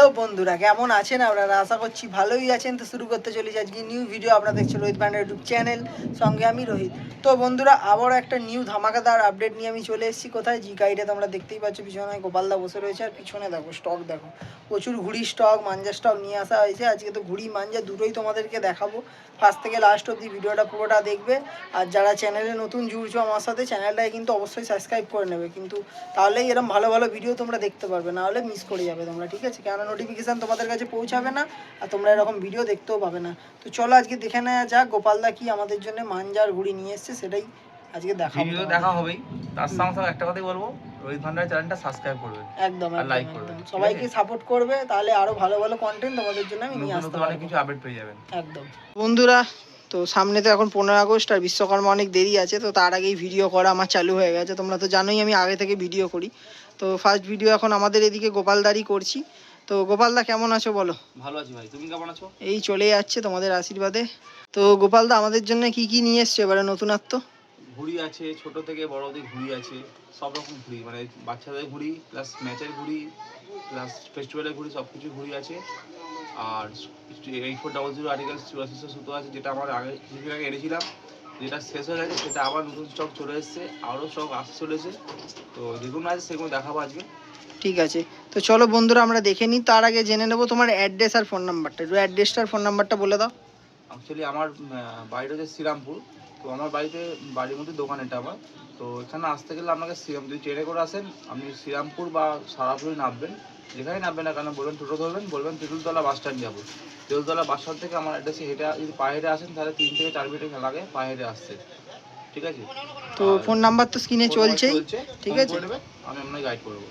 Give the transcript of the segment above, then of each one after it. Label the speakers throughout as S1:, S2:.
S1: Hello বন্ধুরা, কেমন আছেন আপনারা? আশা করছি ভালোই আছেন। তো শুরু করতে চলেছি আজকে নিউ ভিডিও। আপনারা দেখছেন রোহিত ভান্ডার ইউটিউব চ্যানেল, সঙ্গে আমি রোহিত। তো বন্ধুরা, আবারও একটা নিউ ধামাকাদার আপডেট নিয়ে আমি চলে এসেছি। কোথায়? জি গাড়িটা তোমরা দেখতেই পাচ্ছ, পিছনে গোপালদা বসে রয়েছে, আর পিছনে দেখো স্টক দেখো, প্রচুর ঘুড়ি স্টক, মাঞ্জা স্টক নিয়ে আসা হয়েছে। আজকে তো ঘুড়ি মাঞ্জা দুটোই তোমাদেরকে দেখাবো। ফার্স্ট থেকে লাস্ট অবধি ভিডিওটা পুরোটা দেখবে। আর যারা চ্যানেলে নতুন জুড়ছো আমার সাথে, চ্যানেলটাকে কিন্তু অবশ্যই সাবস্ক্রাইব করে নেবে, কিন্তু তাহলেই এরকম ভালো ভালো ভিডিও তোমরা দেখতে পারবে, না হলে মিস করে যাবে তোমরা, ঠিক আছে? কেননা নোটিফিকেশান তোমাদের কাছে পৌঁছাবে না, আর তোমরা এরকম ভিডিও দেখতেও পাবে না। তো চলো আজকে দেখে নেওয়া যাক গোপালদা কি আমাদের জন্য মাঞ্জার ঘুড়ি নিয়ে এসছে, সেটাই আজকে
S2: ভিডিও দেখা হবেই। তার সঙ্গে সঙ্গে একটা কথাই বলবো, রোহিত ভান্ডার চ্যানেলটা সাবস্ক্রাইব করবে,
S1: একদম
S2: আর লাইক করবে,
S1: সবাইকে সাপোর্ট করবে, তাহলে আরো ভালো ভালো কন্টেন্ট তোমাদের জন্য আমি নিয়ে আসতে পারবো,
S2: কিছু আপডেট পেয়ে যাবেন।
S1: একদম বন্ধুরা। তো সামনে তো এখন 15 আগস্ট, আর বিশ্বকর্মা অনেক দেরি আছে। তো তার আগেই ভিডিও করা আমার চালু হয়ে গেছে। তোমরা তো জানোই আমি আগে থেকে ভিডিও করি। তো ফার্স্ট ভিডিও এখন আমাদের এদিকে গোপালদারই করছি। তো গোপালদা কেমন আছো বলো?
S2: ভালো আছি ভাই, তুমি কেমন আছো?
S1: এই চলে যাচ্ছে তোমাদের আশীর্বাদে। তো গোপালদা আমাদের জন্য কি কি নিয়ে এসছো এবারে নতুনত্ব?
S2: ঘুড়ি আছে, ছোট থেকে বড় অবধি ঘুড়ি আছে, সব রকম ঘুড়ি, মানে বাচ্চাদের ঘুড়ি প্লাস ম্যাচের ঘুড়ি প্লাস ফেস্টিভ্যালের ঘুড়ি, সব কিছু ঘুড়ি আছে। আর 8400 আর্টিকেলস 8400 সুতো আছে, যেটা আমার আগে কিছুদিন আগে এনেছিলাম, যেটা শেষ হয়ে গেছে, সেটা আবার নতুন স্টক চলে এসেছে, আরও স্টক আসতে চলেছে। তো যেগুলো আছে সেগুলো দেখাবো আজকে।
S1: ঠিক আছে, তো চলো বন্ধুরা আমরা দেখে নিই। তার আগে জেনে নেবো তোমার অ্যাড্রেস আর ফোন নাম্বারটা। একটু অ্যাড্রেসটা আর ফোন নাম্বারটা বলে দাও।
S2: অ্যাকচুয়ালি আমার বাড়িটা হচ্ছে শ্রীরামপুর। তো আমার বাড়ির মধ্যে দোকান এটা আমার। তো এখানে আসতে গেলে আপনাকে যদি ট্রেনে করে আসেন, আপনি শ্রীরামপুর বা সারাপুরে নামবেন, যেখানে নামবেন না কেন বলবেন টোটো ধরবেন, বলবেন তেঁতুলতলা বাস স্ট্যান্ড যাবো। তেঁতুলতলা বাস স্ট্যান্ড থেকে আমার অ্যাড্রেসে হেঁটে, যদি পায়ে হেঁটে আসেন তাহলে 3 থেকে 4 মিনিট লাগে পায়ে হেঁটে আসতে, ঠিক আছে?
S1: তো ফোন নাম্বার তো স্ক্রিনে চলছেই, ঠিক আছে?
S2: আমি আপনাকে গাইড করবো।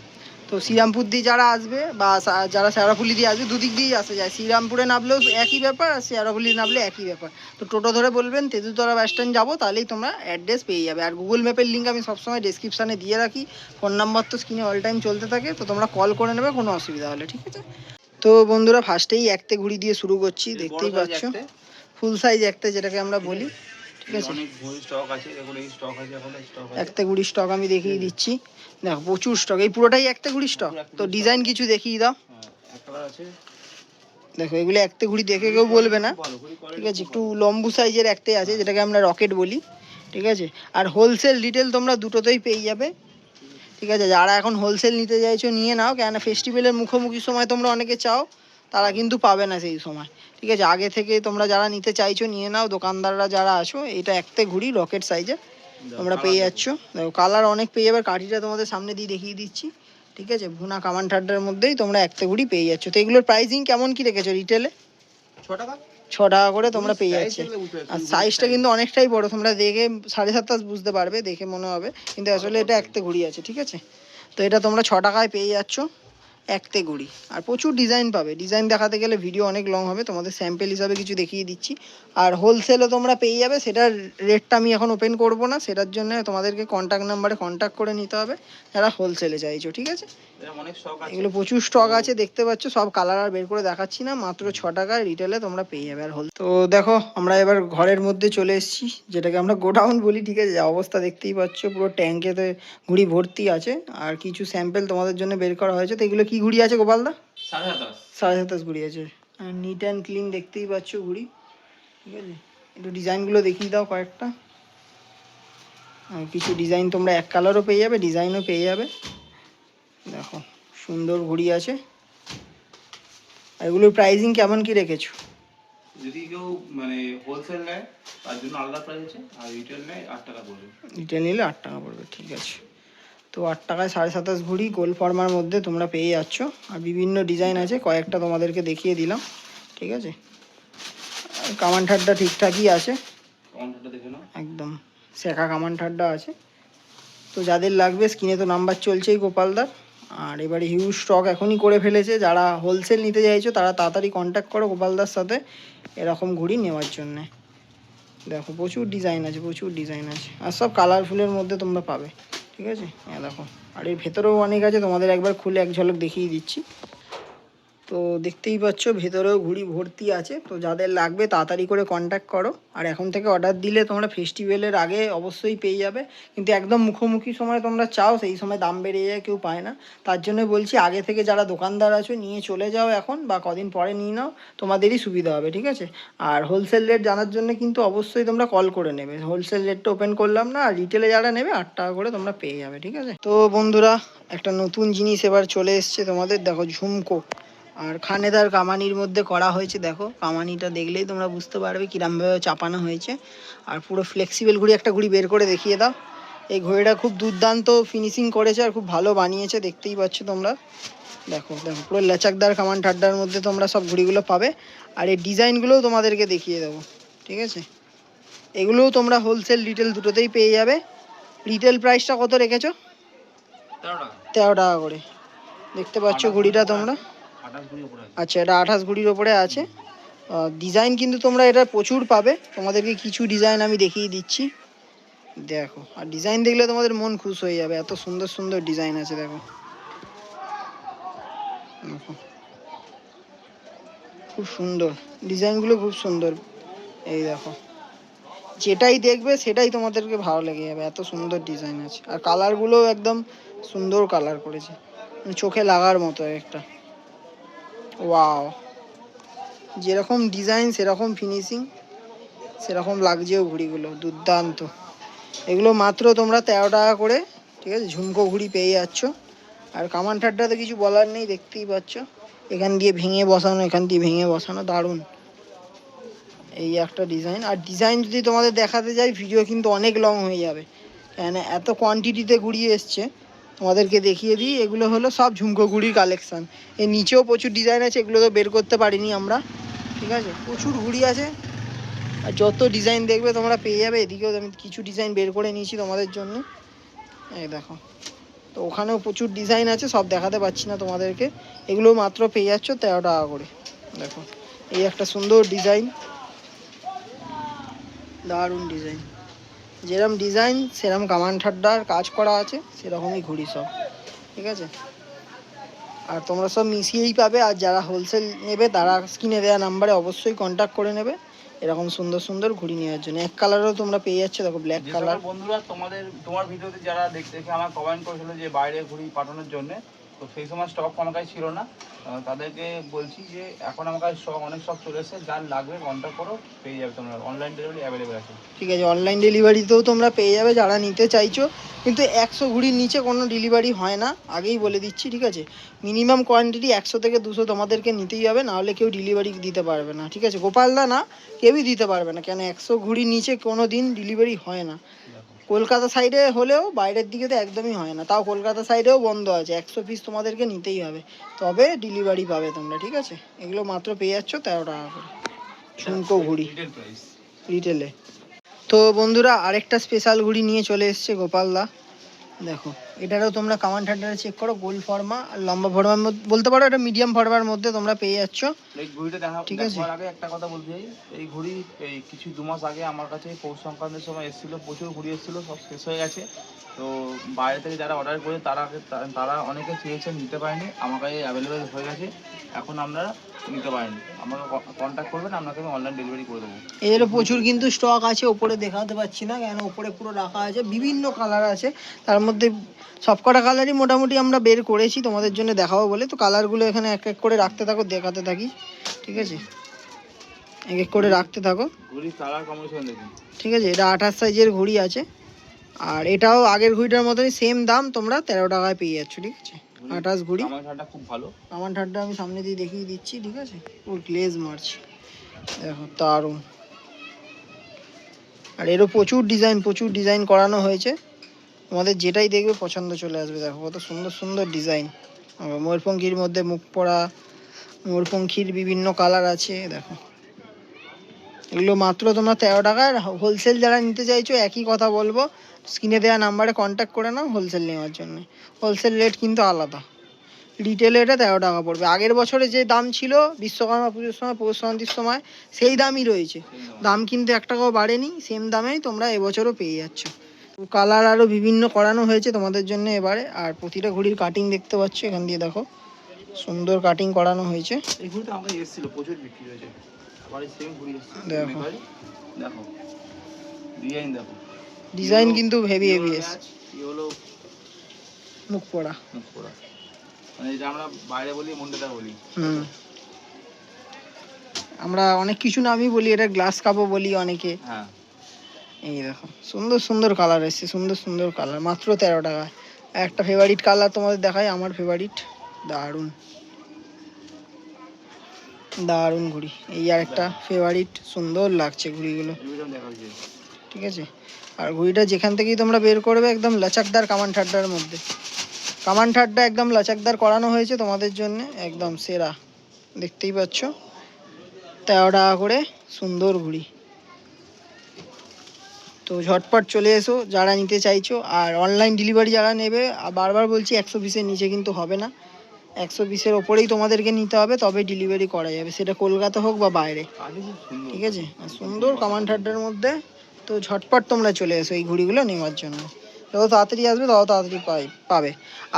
S1: তো শ্রীরামপুর দিয়ে যারা আসবে বা যারা শেরাফুলি দিয়ে আসবে, দুদিক দিয়েই আসা যায়। শ্রীরামপুরে নামলেও একই ব্যাপার, আর শেরাফুলি নামলে একই ব্যাপার। তো টোটো ধরে বলবেন তেঁতুলতলা বাস স্ট্যান্ড যাবো, তাহলেই তোমরা অ্যাড্রেস পেয়ে যাবে। আর গুগল ম্যাপের লিঙ্ক আমি সবসময় ডেসক্রিপশানে দিয়ে রাখি। ফোন নাম্বার তো স্ক্রিনে অল টাইম চলতে থাকে, তো তোমরা কল করে নেবে কোনো অসুবিধা হলে, ঠিক আছে? তো বন্ধুরা ফার্স্টেই একতে ঘুড়ি দিয়ে শুরু করছি, দেখতেই পাচ্ছ ফুল সাইজ একতে, যেটাকে আমরা বলি, ঠিক আছে?
S2: অনেক ঘুড়ি স্টক আছে, দেখুন এই স্টক আছে, এখন স্টক আছে।
S1: একটা ঘুড়ি স্টক আমি দেখিয়ে দিচ্ছি, দেখো প্রচুর স্টক, এই পুরোটাই একটা ঘুড়ি স্টক। তো ডিজাইন কিছু দেখিয়ে দাও। দেখো এগুলো একটা ঘুড়ি দেখে কেউ বলবে না, ঠিক আছে? একটু লম্বু সাইজের একটাই আছে, যেটাকে আমরা রকেট বলি, ঠিক আছে? আর হোলসেল রিটেল তোমরা দুটোতেই পেয়ে যাবে, ঠিক আছে? যারা এখন হোলসেল নিতে চাইছো নিয়ে নাও, কেননা ফেস্টিভ্যালের মুখোমুখি সময় তোমরা অনেকে চাও, তারা কিন্তু পাবে না সেই সময়, ঠিক আছে? আগে থেকে তোমরা যারা নিতে চাইছো নিয়ে নাও, দোকানদাররা যারা আছো। এটা একটা ঘুড়ি রকেট সাইজের তোমরা পেয়ে যাচ্ছ। দেখো কালার অনেক পেয়ে যাবে, কাঠিটা তোমাদের সামনে দিয়ে দেখিয়ে দিচ্ছি, ঠিক আছে? ভুনা কামান ঠাড্ডার মধ্যেই তোমরা একটা ঘুড়ি পেয়ে যাচ্ছ। তো এগুলোর প্রাইসিং কেমন কি রেখেছো রিটেলে? 6 টাকা করে তোমরা পেয়ে যাচ্ছে। আর সাইজটা কিন্তু অনেকটাই বড়, তোমরা দেখে 7.5 বুঝতে পারবে, দেখে মনে হবে, কিন্তু আসলে এটা একটা ঘুড়ি আছে, ঠিক আছে? তো এটা তোমরা 6 টাকায় পেয়ে যাচ্ছ একতে ঘুড়ি। আর প্রচুর ডিজাইন পাবে, ডিজাইন দেখাতে গেলে ভিডিও অনেক লং হবে, তোমাদের স্যাম্পেল হিসাবে কিছু দেখিয়ে দিচ্ছি। আর হোলসেলও তোমরা পেয়ে যাবে, সেটার রেটটা আমি এখন ওপেন করব না, সেটার জন্য তোমাদেরকে কন্ট্যাক্ট নাম্বারে কন্ট্যাক্ট করে নিতে হবে যারা হোলসেলে চাইছো, ঠিক আছে? এগুলো প্রচুর স্টক আছে, দেখতে পাচ্ছ, সব কালার আর বের করে দেখাচ্ছি না, মাত্র 6 টাকায় রিটেলে তোমরা পেয়ে যাবে। আর তো দেখো আমরা এবার ঘরের মধ্যে চলে এসেছি, যেটাকে আমরা গোডাউন বলি, ঠিক আছে? অবস্থা দেখতেই পাচ্ছ, পুরো ট্যাঙ্কেতে ঘুড়ি ভর্তি আছে। আর কিছু স্যাম্পেল তোমাদের জন্য বের করা হয়েছে। তো এগুলো কি ঘুড়ি আছে গোপালদা? 27.5 ঘুড়ি আছে। আর নিট অ্যান্ড ক্লিন দেখতেই পাচ্ছ ঘুড়ি, ঠিক আছে? একটু ডিজাইনগুলো দেখিয়ে দাও কয়েকটা। আর কিছু ডিজাইন তোমরা এক কালারও পেয়ে যাবে, ডিজাইনও পেয়ে যাবে। দেখো সুন্দর ঘুড়ি আছে। আর এগুলোর প্রাইসিং কেমন কি রেখেছো?
S2: যদি কেউ মানে হোলসেল নেয় তার জন্য আলাদা প্রাইস আছে, আর রিটেল নেয় 8 টাকা পড়বে।
S1: রিটেল নিলে 8 টাকা পড়বে, ঠিক আছে? তো 8 টাকায় 27.5 ঘুড়ি গোল ফর্মার মধ্যে তোমরা পেয়ে যাচ্ছ। আর বিভিন্ন ডিজাইন আছে, কয়েকটা তোমাদেরকে দেখিয়ে দিলাম, ঠিক আছে? কামান ঠাড্ডা ঠিকঠাকই আছে, একদম শেখা কামান ঠাড্ডা আছে। তো যাদের লাগবে স্ক্রিনে তো নাম্বার চলছেই গোপালদার। আর এবারে হিউজ স্টক এখনই করে ফেলেছে, যারা হোলসেল নিতে চাইছো তারা তাড়াতাড়ি কন্ট্যাক্ট করো গোপালদার সাথে এরকম ঘুড়ি নেওয়ার জন্যে। দেখো প্রচুর ডিজাইন আছে, প্রচুর ডিজাইন আছে, আর সব কালারফুলের মধ্যে তোমরা পাবে, ঠিক আছে? হ্যাঁ দেখো, আর এর ভেতরেও অনেক আছে, তোমাদের একবার খুলে এক ঝলক দেখিয়ে দিচ্ছি। তো দেখতেই পাচ্ছ ভেতরেও ঘুড়ি ভর্তি আছে। তো যাদের লাগবে তাড়াতাড়ি করে কন্ট্যাক্ট করো, আর এখন থেকে অর্ডার দিলে তোমরা ফেস্টিভ্যালের আগে অবশ্যই পেয়ে যাবে। কিন্তু একদম মুখোমুখি সময় তোমরা চাও, সেই সময় দাম বেড়ে যায়, কেউ পায় না। তার জন্য বলছি আগে থেকে যারা দোকানদার আছো নিয়ে চলে যাও এখন, বা কদিন পরে নিয়ে নাও, তোমাদেরই সুবিধা হবে, ঠিক আছে? আর হোলসেল রেট জানার জন্য কিন্তু অবশ্যই তোমরা কল করে নেবে। হোলসেল রেটটা ওপেন করলাম না, আর রিটেলে যারা নেবে 8 টাকা করে তোমরা পেয়ে যাবে, ঠিক আছে? তো বন্ধুরা, একটা নতুন জিনিস এবার চলে এসছে তোমাদের, দেখো ঝুমকো। আর খানেদার কামানির মধ্যে করা হয়েছে, দেখো কামানিটা দেখলেই তোমরা বুঝতে পারবে কিরমভাবে চাপানো হয়েছে। আর পুরো ফ্লেক্সিবল ঘুড়ি, একটা ঘুড়ি বের করে দেখিয়ে দাও। এই ঘড়িটা খুব দুর্দান্ত ফিনিশিং করেছে আর খুব ভালো বানিয়েছে, দেখতেই পাচ্ছ তোমরা। দেখো দেখো পুরো লেচাকদার কামান ঠাড্ডার মধ্যে তোমরা সব ঘুড়িগুলো পাবে। আর এই ডিজাইনগুলোও তোমাদেরকে দেখিয়ে দেবো, ঠিক আছে? এগুলোও তোমরা হোলসেল রিটেল দুটোতেই পেয়ে যাবে। রিটেল প্রাইসটা কত রেখেছো? 13 টাকা করে। দেখতে পাচ্ছ ঘুড়িটা তোমরা। আচ্ছা, এটা 28 ঘুড়ির ওপরে আছে। ডিজাইন কিন্তু তোমরা এটা প্রচুর পাবে, তোমাদেরকে কিছু ডিজাইন আমি দেখিয়ে দিচ্ছি। দেখো, আর ডিজাইন দেখলে তোমাদের মন খুশ হয়ে যাবে, এত সুন্দর সুন্দর ডিজাইন আছে। দেখো দেখো, খুব সুন্দর ডিজাইনগুলো, খুব সুন্দর। এই দেখো, যেটাই দেখবে সেটাই তোমাদেরকে ভালো লেগে যাবে, এত সুন্দর ডিজাইন আছে। আর কালারগুলো একদম সুন্দর কালার করেছে, চোখে লাগার মতো একটা। ওয়াও, যেরকম ডিজাইন সেরকম ফিনিশিং, সেরকম লাগছেও ঘুড়িগুলো, দুর্দান্ত। এগুলো মাত্র তোমরা 13 টাকা করে, ঠিক আছে? ঝুমকো ঘুড়ি পেয়ে যাচ্ছ। আর কামান ঠাড্ডাতে কিছু বলার নেই, দেখতেই পাচ্ছ। এখান দিয়ে ভেঙে বসানো, এখান দিয়ে ভেঙে বসানো, দারুণ। এই একটা ডিজাইন। আর ডিজাইন যদি তোমাদের দেখাতে যাই ভিডিও কিন্তু অনেক লং হয়ে যাবে, কেন এত কোয়ান্টিটিতে ঘুড়ি এসছে। তোমাদেরকে দেখিয়ে দিই, এগুলো হলো সব ঝুমকো ঘুড়ির কালেকশান। এর নিচেও প্রচুর ডিজাইন আছে, এগুলো তো বের করতে পারিনি আমরা, ঠিক আছে? প্রচুর ঘুড়ি আছে, আর যত ডিজাইন দেখবে তোমরা পেয়ে যাবে। এদিকেও আমি কিছু ডিজাইন বের করে নিয়েছি তোমাদের জন্য, এই দেখো। তো ওখানেও প্রচুর ডিজাইন আছে, সব দেখাতে পাচ্ছি না তোমাদেরকে। এগুলো মাত্র পেয়ে যাচ্ছ 13 টাকা করে। দেখো, এই একটা সুন্দর ডিজাইন, দারুণ ডিজাইন। যেরকম ডিজাইন সেরকম কামান ঠাড্ডার কাজ করা আছে, সেরকমই ঘুড়ি সব, ঠিক আছে? আর তোমরা সব মিশিয়েই পাবে। আর যারা হোলসেল নেবে তারা স্ক্রিনে দেওয়া নাম্বারে অবশ্যই কন্ট্যাক্ট করে নেবে এরকম সুন্দর সুন্দর ঘুড়ি নেওয়ার জন্য। এক কালারও তোমরা পেয়ে যাচ্ছে, দেখো ব্ল্যাক কালার।
S2: বন্ধুরা, তোমার ভিডিওতে যারা দেখে আমার কমেন্ট করেছিল যে বাইরে ঘুড়ি পাঠানোর জন্য, তো সেই সময় স্টক আমার কাছে ছিল না। তাদেরকে বলছি যে এখন আমার কাছে অনেক স্টক চলে এসেছে, যার লাগবে কন্ট্যাক্ট করো, পেয়ে যাবে। তোমরা অনলাইন ডেলিভারি অ্যাভেলেবেল আছে,
S1: ঠিক আছে? অনলাইন ডেলিভারিতেও তোমরা পেয়ে যাবে যারা নিতে চাইছো। কিন্তু 100 ঘুড়ির নিচে কোনো ডেলিভারি হয় না, আগেই বলে দিচ্ছি, ঠিক আছে? মিনিমাম কোয়ান্টিটি 100 থেকে 200 তোমাদেরকে নিতেই হবে, নাহলে কেউ ডেলিভারি দিতে পারবে না, ঠিক আছে? গোপালদা না, কেউই দিতে পারবে না, কেন 100 ঘুড়ির নিচে কোনো দিন ডেলিভারি হয় না। কলকাতা সাইডে হলেও বাইরের দিকে তো একদমই হয় না, তাও কলকাতা সাইডেও বন্ধ আছে। 100 পিস তোমাদেরকে নিতেই হবে, তবে ডেলিভারি পাবে তোমরা, ঠিক আছে? এগুলো মাত্র পেয়ে যাচ্ছ 13 টাকা করে ঝুমকো ঘুড়ি রিটেলে। তো বন্ধুরা, আরেকটা স্পেশাল ঘুড়ি নিয়ে চলে এসছে গোপালদা। দেখো, এটারও তোমরা কামান ঠাড্ডাটা চেক করো, গোল ফর্মা আর লম্বা ফর্মার মধ্যে, বলতে পারো এটা মিডিয়াম ফর্মার মধ্যে তোমরা পেয়ে যাচ্ছ।
S2: এই ঘুড়িটা
S1: ঠিক আছে।
S2: দেখার আগে একটা কথা বলতে চাই, এই ঘুড়ি এই কিছু 2 মাস আগে আমার কাছে পৌষ সংক্রান্তির সময় এসেছিলো, প্রচুর ঘুড়ি এসেছিলো, সব শেষ হয়ে গেছে। তো বাইরে থেকে যারা অর্ডার করে তারা অনেকে চেয়েছেন, নিতে পারেনি, আমার কাছে অ্যাভেলেবেল হয়ে গেছে, এখন আমরা নিতে পারেনি। আমাকে কন্ট্যাক্ট করবেন, আপনাকে আমি অনলাইন ডেলিভারি করে দেবো।
S1: এর প্রচুর কিন্তু স্টক আছে, ওপরে দেখাতে পাচ্ছি না কেন, ওপরে পুরো রাখা আছে, বিভিন্ন কালার আছে। তার মধ্যে সবকটা কালারই মোটামুটি আমরা বের করেছি তোমাদের জন্য দেখাবো বলে। তো কালারগুলো এখানে এক এক করে রাখতে থাকো, দেখাতে থাকি, ঠিক আছে? এক এক করে রাখতে থাকো,
S2: ঘুড়ি কালার কম্বিনেশন দেখুন,
S1: ঠিক আছে? এটা 28 সাইজের ঘুড়ি আছে, আর এটাও আগের ঘুড়িটার মতনই সেম দাম, তোমরা 13 টাকায় পেয়ে যাচ্ছ, ঠিক আছে? 28 ঘুড়ি।
S2: আমার ঠান্ডা খুব ভালো,
S1: আমার ঠাড্ডা আমি সামনে দিয়ে দেখিয়ে দিচ্ছি, ঠিক আছে? ও গ্লেজ মারছে, দেখো দারুণ। আর এরও প্রচুর ডিজাইন করানো হয়েছে, তোমাদের যেটাই দেখবে পছন্দ চলে আসবে। দেখো কত সুন্দর সুন্দর ডিজাইন, ময়ূরপঙ্খীর মধ্যে মুখ পড়া, ময়ূরপঙ্খীর বিভিন্ন কালার আছে। দেখো, এগুলো মাত্র তোমরা 13 টাকায়। হোলসেল যারা নিতে চাইছো একই কথা বলবো, স্ক্রিনে দেওয়া নাম্বারে কন্ট্যাক্ট করে নাও হোলসেল নেওয়ার জন্য। হোলসেল রেট কিন্তু আলাদা, রিটেলে এটা 13 টাকা পড়বে। আগের বছরে যে দাম ছিল বিশ্বকর্মা পুজোর সময়, পৌষ সংক্রান্তির সময়, সেই দামই রয়েছে, দাম কিন্তু 1 টাকাও বাড়েনি, সেম দামেই তোমরা এবছরও পেয়ে যাচ্ছ। কালার আরও বিভিন্ন করানো হয়েছে তোমাদের জন্য এবারে। আর প্রতিটা ঘুড়ির কাটিং দেখতে পাচ্ছ, এখান দিয়ে দেখো সুন্দর কাটিং করানো হয়েছে।
S2: এই ঘুড়িটা আমার এসেছিল, প্রচুর বিক্রি হয়েছে। আবার এই সেম ঘুড়ি এসেছে,
S1: দেখো।
S2: দেখো ডিজাইন দেখো,
S1: ডিজাইন কিন্তু হেভি হেভি এসছে।
S2: এই হলো
S1: মুখ পড়া,
S2: মুখ পোড়া, মানে যেটা আমরা বাইরে বলি মন্ডেটা বলি।
S1: আমরা অনেক কিছু নামই বলি, এটা গ্লাস কাপও বলি অনেকে।
S2: হ্যাঁ,
S1: এই দেখো সুন্দর সুন্দর কালার এসছে, সুন্দর সুন্দর কালার, মাত্র 13 টাকায়। একটা ফেভারিট কালার তোমাদের দেখাই, আমার ফেভারিট, দারুণ দারুণ ঘুড়ি। এই আর একটা ফেভারিট, সুন্দর লাগছে ঘুড়িগুলো, ঠিক আছে। আর ঘুড়িটা যেখান থেকেই তোমরা বের করবে একদম লাচাকদার কামান ঠাড্ডার মধ্যে, কামান ঠাড্ডা একদম লাচাকদার করানো হয়েছে তোমাদের জন্য, একদম সেরা। দেখতেই পাচ্ছ 13 টাকা করে সুন্দর ঘুড়ি। তো ঝটপট চলে এসো যারা নিতে চাইছো। আর অনলাইন ডেলিভারি যারা নেবে, বারবার বলছি 100 পিসের নিচে কিন্তু হবে না, 100 পিসের ওপরেই তোমাদেরকে নিতে হবে, তবে ডেলিভারি করা যাবে, সেটা কলকাতা হোক বা বাইরে, ঠিক আছে। আর সুন্দর কামান ঠাড্ডার মধ্যে। তো ঝটপট তোমরা চলে এসো এই ঘুড়িগুলো নেওয়ার জন্য, যত তাড়াতাড়ি আসবে তত তাড়াতাড়ি পাবে।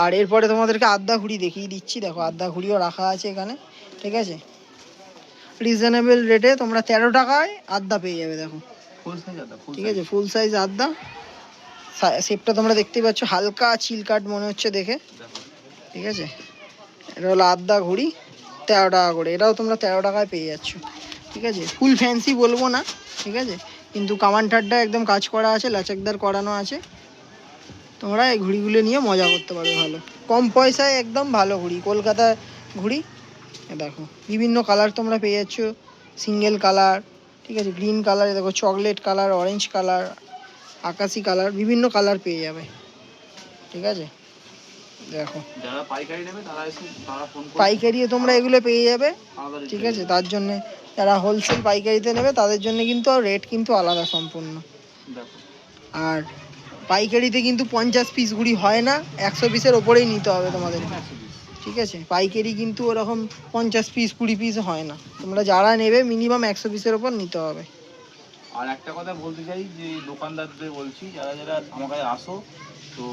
S1: আর এরপরে তোমাদেরকে আদ্যা ঘুড়ি দেখিয়ে দিচ্ছি, দেখো আদ্যা ঘুড়িও রাখা আছে এখানে, ঠিক আছে। রিজনেবল রেটে তোমরা 13 টাকায় আদ্যা পেয়ে যাবে, দেখো ঠিক আছে, ফুল সাইজ আদ্যা। শেপটা তোমরা দেখতেই পাচ্ছ, হালকা চিল কাট মনে হচ্ছে দেখে, ঠিক আছে। এটা হলো আদ্যা ঘুড়ি, 13 টাকা করে, এটাও তোমরা 13 টাকায় পেয়ে যাচ্ছ, ঠিক আছে। ফুল ফ্যান্সি বলবো না, ঠিক আছে, কিন্তু কামান ঠাড্ডা একদম কাজ করা আছে, লাচাকদার করানো আছে। তোমরা এই ঘুড়িগুলো নিয়ে মজা করতে পারো, ভালো কম পয়সায় একদম ভালো ঘুড়ি, কলকাতা ঘুড়ি। দেখো বিভিন্ন কালার তোমরা পেয়ে যাচ্ছ, সিঙ্গেল কালার, ঠিক আছে, গ্রিন কালার, দেখো চকলেট কালার, অরেঞ্জ কালার, আকাশি কালার, বিভিন্ন কালার পেয়ে যাবে, ঠিক আছে। দেখো
S2: যারা পাইকারি নেবে তারা এসে ফোন করে,
S1: পাইকারিও তোমরা এগুলো পেয়ে যাবে, ঠিক আছে। তার জন্য যারা হোলসেল পাইকারিতে নেবে তাদের জন্য কিন্তু রেট কিন্তু আলাদা সম্পূর্ণ। আর পাইকারিতে কিন্তু 50 পিস ঘুড়ি হয় না, 100 পিসের ওপরেই নিতে হবে তোমাদের, ঠিক আছে। পাইকারি কিন্তু ওরকম 50 পিস 20 পিস হয় না, তোমরা যারা নেবে মিনিমাম 100 পিসের ওপর নিতে হবে।
S2: আর একটা কথা বলতে চাই যে দোকানদারদের বলছি, যারা যারা আমার কাছে আসো, তো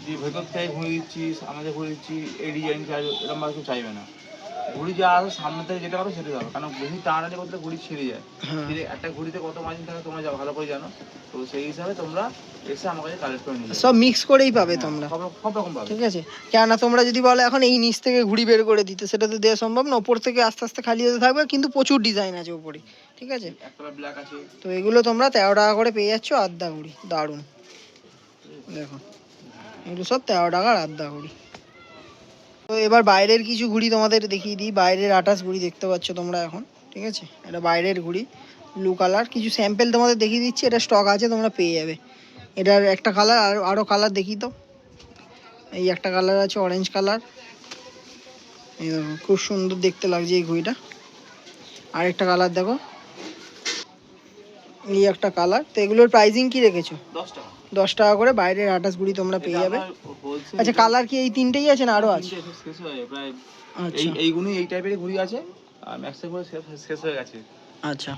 S2: যে ভেতর থেকে ঘুরে দিচ্ছিস, আমাদের ঘুরে দিচ্ছি, এই ডিজাইন চাই, এরকম কিছু চাইবে না। ঘুড়ি যা আসো সামনে থেকে যেতে পারো সেটা যাবে, কারণ ঘুড়ি টানাটানি করতে ঘুড়ি ছিঁড়ে যায়। একটা ঘুড়িতে কত মার্জিন থাকে তোমরা ভালো করে জানো, তো সেই হিসাবে তোমরা এসে আমার কাছে কালেক্ট করে নিয়ে
S1: সব মিক্স করেই পাবে তোমরা,
S2: সব রকম পাবে, ঠিক আছে।
S1: কেননা তোমরা যদি বলো এখন এই নিচ থেকে ঘুড়ি বের করে দিতে, সেটা তো দেওয়া সম্ভব না, ওপর থেকে আস্তে আস্তে খালি হতে থাকবে, কিন্তু প্রচুর ডিজাইন আছে উপরে, ঠিক আছে।
S2: একটা ব্ল্যাক আছে,
S1: তো এগুলো তোমরা 13 টাকা করে পেয়ে যাচ্ছ আদ্যা ঘুড়ি, দারুণ। দেখো এগুলো সব 13 টাকার আদ্যা ঘুড়ি। তো এবার বাইরের কিছু ঘুড়ি তোমাদের দেখিয়ে দিই, বাইরের 28 ঘুড়ি দেখতে পাচ্ছ তোমরা এখন, ঠিক আছে। এটা বাইরের ঘুড়ি, ব্লু কালার, কিছু স্যাম্পেল তোমাদের দেখিয়ে দিচ্ছি, এটা স্টক আছে তোমরা পেয়ে যাবে। এটার একটা কালার, আরও কালার দেখিয়ে দাও। এই একটা কালার আছে অরেঞ্জ কালার, এই দেখো খুব সুন্দর দেখতে লাগছে এই ঘুড়িটা। আরেকটা কালার দেখো, এই একটা কালার। তো এগুলোর প্রাইসিং কি রেখেছো?
S2: 10 টাকা,
S1: 10 টাকা করে বাইরের 28 ঘুড়ি তোমরা পেয়ে যাবে। আচ্ছা কালার কি এই তিনটেই আছে না আরও আছে?
S2: শেষ হয়ে যায় প্রায়,
S1: আচ্ছা
S2: এইগুলো এই টাইপের ঘুড়ি আছে, আর ম্যাক্সিমাম করে শেষ হয়ে গেছে।
S1: আচ্ছা,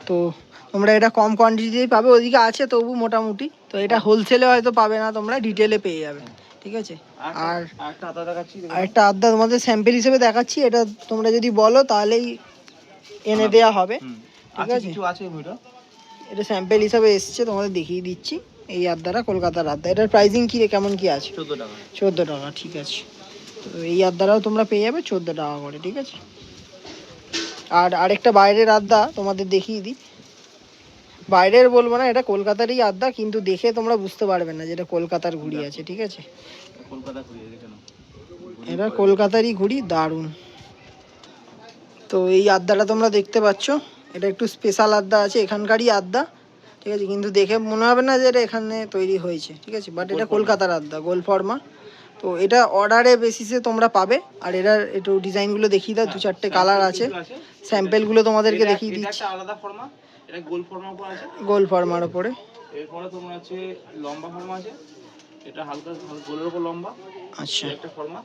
S1: তো তোমরা এটা কম কোয়ান্টিটিতেই পাবে, ওদিকে আছে তবু মোটামুটি। তো এটা হোলসেলে হয়তো পাবে না, তোমরা রিটেলে পেয়ে যাবে, ঠিক আছে। আর একটা আদ্যা তোমাদের স্যাম্পেল হিসেবে দেখাচ্ছি, এটা তোমরা যদি বলো তাহলেই এনে দেওয়া হবে, ঠিক আছে। এটা স্যাম্পেল হিসাবে এসছে, তোমাদের দেখিয়ে দিচ্ছি। এই আদ্যাটা কলকাতার আদ্যা, এটার প্রাইসিং কি রে কেমন কি আছে?
S2: 14 টাকা।
S1: 14 টাকা, ঠিক আছে। তো এই আদ্যাটাও তোমরা পেয়ে যাবে 14 টাকা করে, ঠিক আছে। আর আরেকটা বাইরের আদ্যা তোমাদের দেখিয়ে দিই, বাইরের বলবো না, এটা কলকাতারই আদ্যা, কিন্তু দেখে তোমরা বুঝতে পারবে না যেটা কলকাতার ঘুড়ি আছে, ঠিক আছে। এটা কলকাতারই ঘুড়ি, দারুণ। তো এই আদ্যাটা তোমরা দেখতে পাচ্ছ, এটা একটু স্পেশাল আদ্যা আছে, এখানকারই আদ্যা, ঠিক আছে, কিন্তু দেখে মনে হবে না যে এটা এখানে তৈরি হয়েছে, ঠিক আছে, বাট এটা কলকাতার আদ্যা, গোল ফর্মা। তো এটা অর্ডারে বেসিসে তোমরা পাবে। আর এটার একটু ডিজাইনগুলো দেখিয়ে দাও, 2-4টে কালার আছে, স্যাম্পেলগুলো তোমাদেরকে দেখিয়ে দিচ্ছি।
S2: আলাদা ফর্মা, এটা গোল ফর্মার উপর আছে,
S1: গোল ফর্মার উপরে।
S2: এরপরে তোমার আছে লম্বা ফর্মা আছে, এটা হালকা গোলের উপর লম্বা,
S1: আচ্ছা
S2: একটা ফর্মা।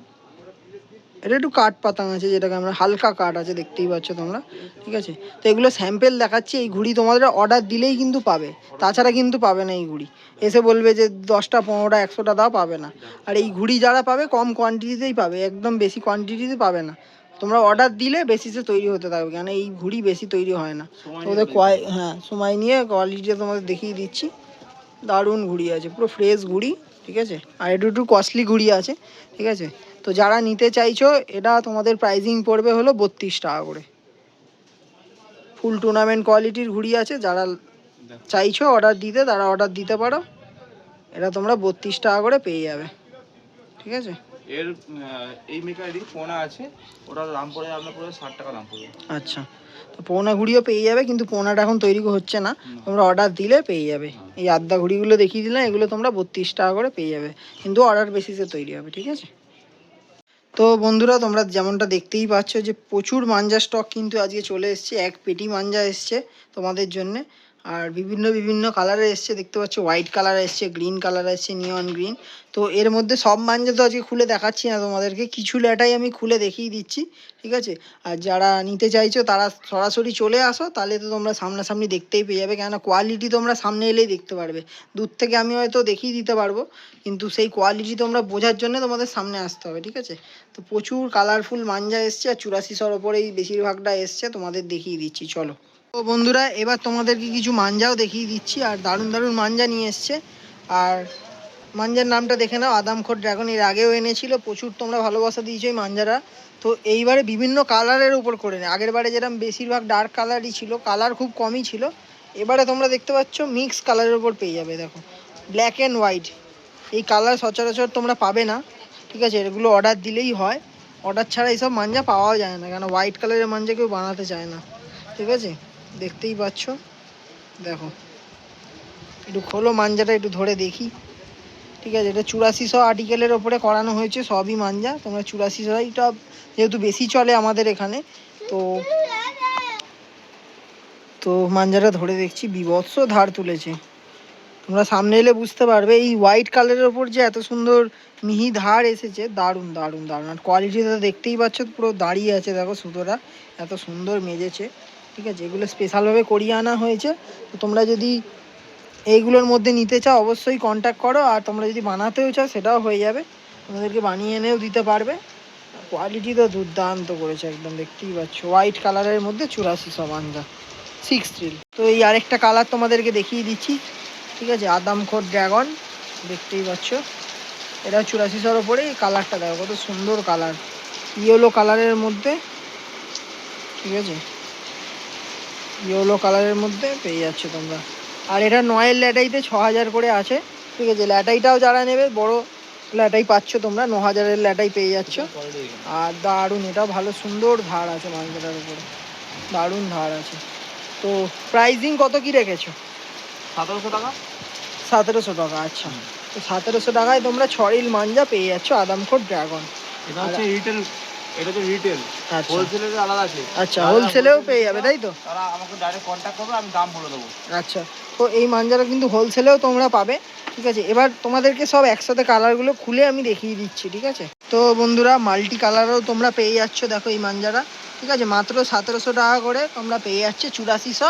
S1: এটা একটু কাঠ পাতাং আছে, যেটাকে আমরা হালকা কাঠ আছে, দেখতেই পাচ্ছ তোমরা, ঠিক আছে। তো এগুলো স্যাম্পেল দেখাচ্ছি, এই ঘুড়ি তোমাদের অর্ডার দিলেই কিন্তু পাবে, তাছাড়া কিন্তু পাবে না এই ঘুড়ি। এসে বলবে যে 10টা 15টা 100টা দাও, পাবে না। আর এই ঘুড়ি যারা পাবে কম কোয়ান্টিটিতেই পাবে, একদম বেশি কোয়ান্টিটিতে পাবে না। তোমরা অর্ডার দিলে বেসিসে তৈরি হতে থাকবে, কেন এই ঘুড়ি বেশি তৈরি হয় না। তো ওদের হ্যাঁ সময় নিয়ে কোয়ালিটিটা তোমাদের দেখিয়ে দিচ্ছি। দারুণ ঘুড়ি আছে, পুরো ফ্রেশ ঘুড়ি, ঠিক আছে। আর একটু একটু কস্টলি ঘুড়ি আছে, ঠিক আছে। তো যারা নিতে চাইছো, এটা তোমাদের প্রাইজিং পড়বে হলো 32 টাকা করে। ফুল টুর্নামেন্ট কোয়ালিটির ঘুড়ি আছে, যারা চাইছো অর্ডার দিতে তারা অর্ডার দিতে পারো। এটা তোমরা 32 টাকা করে পেয়ে যাবে, ঠিক আছে।
S2: এর এই মেকারেরই পোনা আছে, ওটার দাম পড়ে আপনার পুরো 60 টাকা দাম পড়বে।
S1: আচ্ছা, তো পোনা ঘুড়িও পেয়ে যাবে, কিন্তু পোনাটা এখন তৈরি হচ্ছে না, তোমরা অর্ডার দিলে পেয়ে যাবে। এই আদ্যা ঘুড়িগুলো দেখিয়ে দিলাম, এগুলো তোমরা 32 টাকা করে পেয়ে যাবে, কিন্তু অর্ডার বেসিসে তৈরি হবে, ঠিক আছে। তো বন্ধুরা, তোমরা যেমনটা দেখতেই পাচ্ছ যে প্রচুর মাঞ্জা স্টক কিন্তু আজকে চলে এসছে, এক পেটি মাঞ্জা এসছে তোমাদের জন্যে। আর বিভিন্ন বিভিন্ন কালারের এসছে, দেখতে পাচ্ছ হোয়াইট কালার এসছে, গ্রিন কালার এসছে, নিয়ন গ্রিন। তো এর মধ্যে সব মাঞ্জা তো আজকে খুলে দেখাচ্ছি না তোমাদেরকে, কিছু ল্যাটাই আমি খুলে দেখিয়ে দিচ্ছি, ঠিক আছে। আর যারা নিতে চাইছো তারা সরাসরি চলে আসো, তাহলে তো তোমরা সামনাসামনি দেখতেই পেয়ে যাবে, কেননা কোয়ালিটি তোমরা সামনে এলেই দেখতে পারবে। দূর থেকে আমি হয়তো দেখিয়ে দিতে পারবো, কিন্তু সেই কোয়ালিটি তোমরা বোঝার জন্য তোমাদের সামনে আসতে হবে, ঠিক আছে। তো প্রচুর কালারফুল মাঞ্জা এসছে, আর 8400 ওপরেই বেশিরভাগটা এসছে, তোমাদের দেখিয়ে দিচ্ছি চলো। তো বন্ধুরা, এবার তোমাদেরকে কিছু মাঞ্জাও দেখিয়ে দিচ্ছি, আর দারুণ দারুণ মাঞ্জা নিয়ে এসছে। আর মাঞ্জার নামটা দেখে নাও, আদামখোর ড্রাগন, এর আগেও এনেছিল, প্রচুর তোমরা ভালোবাসা দিয়েছো এই মাঞ্জারা। তো এইবারে বিভিন্ন কালারের উপর করে নেয়, আগের বারে যেরকম বেশিরভাগ ডার্ক কালারই ছিল, কালার খুব কমই ছিল। এবারে তোমরা দেখতে পাচ্ছ মিক্স কালারের উপর পেয়ে যাবে, দেখো ব্ল্যাক অ্যান্ড হোয়াইট, এই কালার সচরাচর তোমরা পাবে না, ঠিক আছে। এগুলো অর্ডার দিলেই হয়, অর্ডার ছাড়া এইসব মাঞ্জা পাওয়াও যায় না, কেন হোয়াইট কালারের মাঞ্জা কেউ বানাতে চায় না, ঠিক আছে। দেখতেই পাচ্ছ, দেখো একটু খোলো মাঞ্জাটা, একটু ধরে দেখি, ঠিক আছে। এটা 8400 আর্টিকেলের ওপরে করানো হয়েছে, সবই মাঞ্জা তোমরা 8400টা যেহেতু বেশি চলে আমাদের এখানে, তো তো মাঞ্জাটা ধরে দেখছি, বিভৎস ধার তুলেছে। তোমরা সামনে এলে বুঝতে পারবে, এই হোয়াইট কালারের ওপর যে এত সুন্দর মিহি ধার এসেছে, দারুণ দারুণ দারুণ। আর কোয়ালিটিটা দেখতেই পাচ্ছ, পুরো দাঁড়িয়ে আছে, দেখো সুতোটা এত সুন্দর মেজেছে, ঠিক আছে। এগুলো স্পেশালভাবে করিয়ে আনা হয়েছে। তো তোমরা যদি এইগুলোর মধ্যে নিতে চাও অবশ্যই কন্ট্যাক্ট করো, আর তোমরা যদি বানাতেও চাও সেটাও হয়ে যাবে, তোমাদেরকে বানিয়ে এনেও দিতে পারবে। কোয়ালিটি তো দুর্দান্ত করেছে একদম, দেখতেই পাচ্ছ হোয়াইট কালারের মধ্যে 8400 মাঞ্জা 6 থ্রিল। তো এই আরেকটা কালার তোমাদেরকে দেখিয়ে দিচ্ছি, ঠিক আছে, আদামখোর ড্রাগন, দেখতেই পাচ্ছ, এটা 8400 ওপরে। এই কালারটা দেখো কত সুন্দর কালার, ইয়েলো কালারের মধ্যে, ঠিক আছে, ইয়েলো কালারের মধ্যে পেয়ে যাচ্ছে তোমরা। আর এটা নয়ের ল্যাটাইতে 6000 করে আছে, ঠিক আছে। ল্যাটাইটাও যারা নেবে বড় ল্যাটাই পাচ্ছ তোমরা, 9000-এর ল্যাটাই পেয়ে যাচ্ছ। আর দারুণ, এটাও ভালো সুন্দর ধার আছে মাঞ্জাটার উপরে, দারুণ ধার আছে। তো প্রাইজিং কত কি রেখেছো?
S2: 1700 টাকা।
S1: 1700 টাকা, আচ্ছা। তো 1700 টাকায় তোমরা 6 রিল মাঞ্জা পেয়ে যাচ্ছ আদামখোর ড্রাগন।
S2: এটা হচ্ছে রিটেল, এটা হচ্ছে রিটেল,
S1: আচ্ছা
S2: হোলসেলের আলাদা আছে।
S1: আচ্ছা, হোলসেলেও পেয়ে যাবে তাই তো?
S2: তারা আমাকে ডাইরেক্ট কন্ট্যাক্ট করবে, আমি দাম বলে দেবো।
S1: আচ্ছা, তো এই মাঞ্জাটা কিন্তু হোলসেলেও তোমরা পাবে, ঠিক আছে। এবার তোমাদেরকে সব একসাথে কালারগুলো খুলে আমি দেখিয়ে দিচ্ছি, ঠিক আছে। তো বন্ধুরা, মাল্টি কালারও তোমরা পেয়ে যাচ্ছ, দেখো এই মাঞ্জাটা, ঠিক আছে, মাত্র 1700 টাকা করে তোমরা পেয়ে যাচ্ছে, 8400,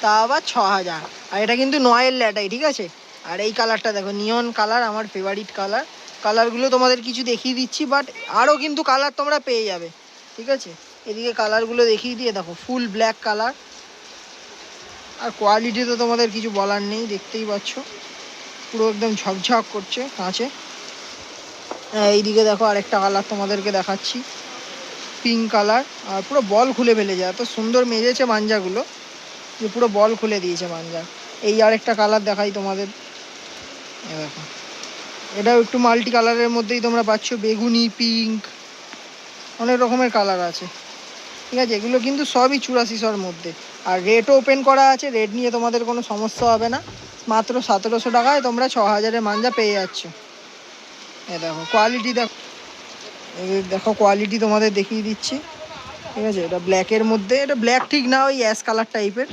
S1: তা আবার 6000। আর এটা কিন্তু নয়ের ল্যাটাই, ঠিক আছে। আর এই কালারটা দেখো, নিয়ন কালার, আমার ফেভারিট কালার। কালারগুলো তোমাদের কিছু দেখিয়ে দিচ্ছি, বাট আরও কিন্তু কালার তোমরা পেয়ে যাবে, ঠিক আছে। এদিকে কালারগুলো দেখিয়ে দিয়ে, দেখো ফুল ব্ল্যাক কালার, আর কোয়ালিটি তো তোমাদের কিছু বলার নেই, দেখতেই পাচ্ছ পুরো একদম ঝকঝক করছে কাঁচে। এইদিকে দেখো আরেকটা কালার তোমাদেরকে দেখাচ্ছি, পিঙ্ক কালার, আর পুরো বল খুলে ফেলে যায়, এত সুন্দর মেজেছে মাঞ্জাগুলো যে পুরো বল খুলে দিয়েছে মাঞ্জা। এই আরেকটা কালার দেখাই তোমাদের, দেখো এটাও একটু মাল্টি কালারের মধ্যেই তোমরা পাচ্ছ, বেগুনি, পিঙ্ক, অনেক রকমের কালার আছে, ঠিক আছে। এগুলো কিন্তু সবই 8400-র মধ্যে। আর রেটও ওপেন করা আছে, রেট নিয়ে তোমাদের কোনো সমস্যা হবে না, মাত্র 1700 টাকায় তোমরা 6000-এর মাঞ্জা পেয়ে যাচ্ছ। দেখো কোয়ালিটি, দেখো দেখো কোয়ালিটি তোমাদের দেখিয়ে দিচ্ছি, ঠিক আছে। এটা ব্ল্যাকের মধ্যে, এটা ব্ল্যাক ঠিক না, ওই অ্যাশ কালার টাইপের,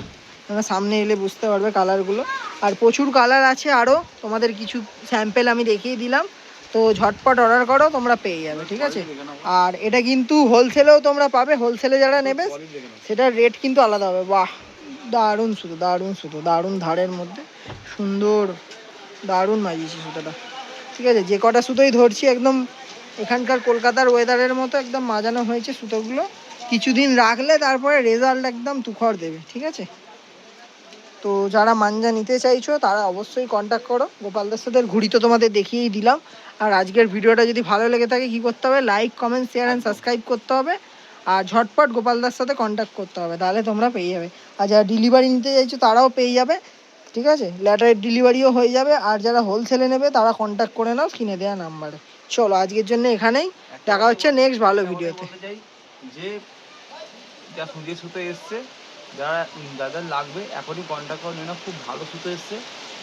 S1: তোমরা সামনে এলে বুঝতে পারবে কালারগুলো। আর প্রচুর কালার আছে আরও, তোমাদের কিছু স্যাম্পেল আমি দেখিয়ে দিলাম। তো তো ঝটপট অর্ডার করো, তোমরা পেয়ে যাবে, ঠিক আছে। আর এটা কিন্তু হোলসেলেও তোমরা পাবে, হোলসেলে যারা নেবে সেটার রেট কিন্তু আলাদা হবে। বাহ, দারুণ সুতো, দারুণ সুতো, দারুণ ধারের মধ্যে সুন্দর, দারুণ মাজিয়েছি সুতোটা, ঠিক আছে। যে কটা সুতোই ধরছি একদম এখানকার কলকাতার ওয়েদারের মতো একদম মাজানো হয়েছে সুতোগুলো। কিছুদিন রাখলে তারপরে রেজাল্ট একদম তুখর দেবে, ঠিক আছে। তো যারা মাঞ্জা নিতে চাইছো তারা অবশ্যই কন্ট্যাক্ট করো। গোপালদার সাথে ঘুড়ি তো তোমাদের দেখিয়েই দিলাম। আর আজকের ভিডিওটা যদি ভালো লেগে থাকে কী করতে হবে, like, comment, share and subscribe করতে হবে। আর ঝটপট গোপালদার সাথে কন্ট্যাক্ট করতে হবে, তাহলে তোমরা পেয়ে যাবে। আর যারা ডেলিভারি নিতে চাইছো তারাও পেয়ে যাবে, ঠিক আছে। ল্যাটারের ডেলিভারিও হয়ে যাবে। আর যারা হোলসেলে নেবে তারা কন্ট্যাক্ট করে নাও স্ক্রিনে দেওয়া নাম্বারে। চলো আজকের জন্য এখানেই, দেখা হচ্ছে নেক্সট ভালো ভিডিওতে।
S2: যে যা যে সুতো এসছে, যারা যাদের লাগবে এখনই কন্ট্যাক্ট করে নিয়ে নাও, খুব ভালো সুতো এসছে।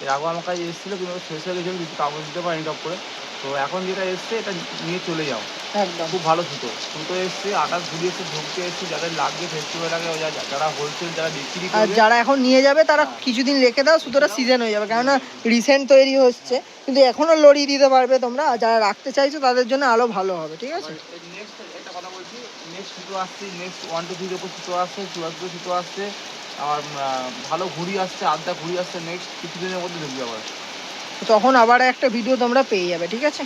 S2: এর আগেও আমার কাছে এসেছিলো কিন্তু শেষ হয়ে গেছিলো, কিছু কাগজ দিতে পারিনি টপ করে। তো এখন যেটা এসছে এটা নিয়ে চলে যাও,
S1: একদম
S2: খুব ভালো সুতো সুতো এসছে, আটাশ ঘুরি এসছে, ঝুঁকতে এসছে। যাদের লাগবে ফেস্টিভ্যাল আগে, যারা হোলসেল যারা বিক্রি
S1: আর
S2: করবে,
S1: যারা এখন নিয়ে যাবে তারা কিছুদিন রেখে দাও, সুতোটা সিজন হয়ে যাবে, কেননা রিসেন্ট তৈরি হচ্ছে, কিন্তু এখনও লড়িয়ে দিতে পারবে তোমরা। আর যারা রাখতে চাইছো তাদের জন্য আরও ভালো হবে, ঠিক আছে।
S2: নেক্সট একটা কথা বলছি, নেক্সট সুতো আসছে, নেক্সট 1 2 3 ওপর সুতো আসছে, 12 সুতো আসছে, আর ভালো ঘুড়ি আসছে, আড্ডা ঘুড়ি আসছে, নেক্সট কিছুদিনের মধ্যে ঢুকবে আবার।
S1: তখন আবার একটা ভিডিও তোমরা পেয়ে যাবে, ঠিক আছে।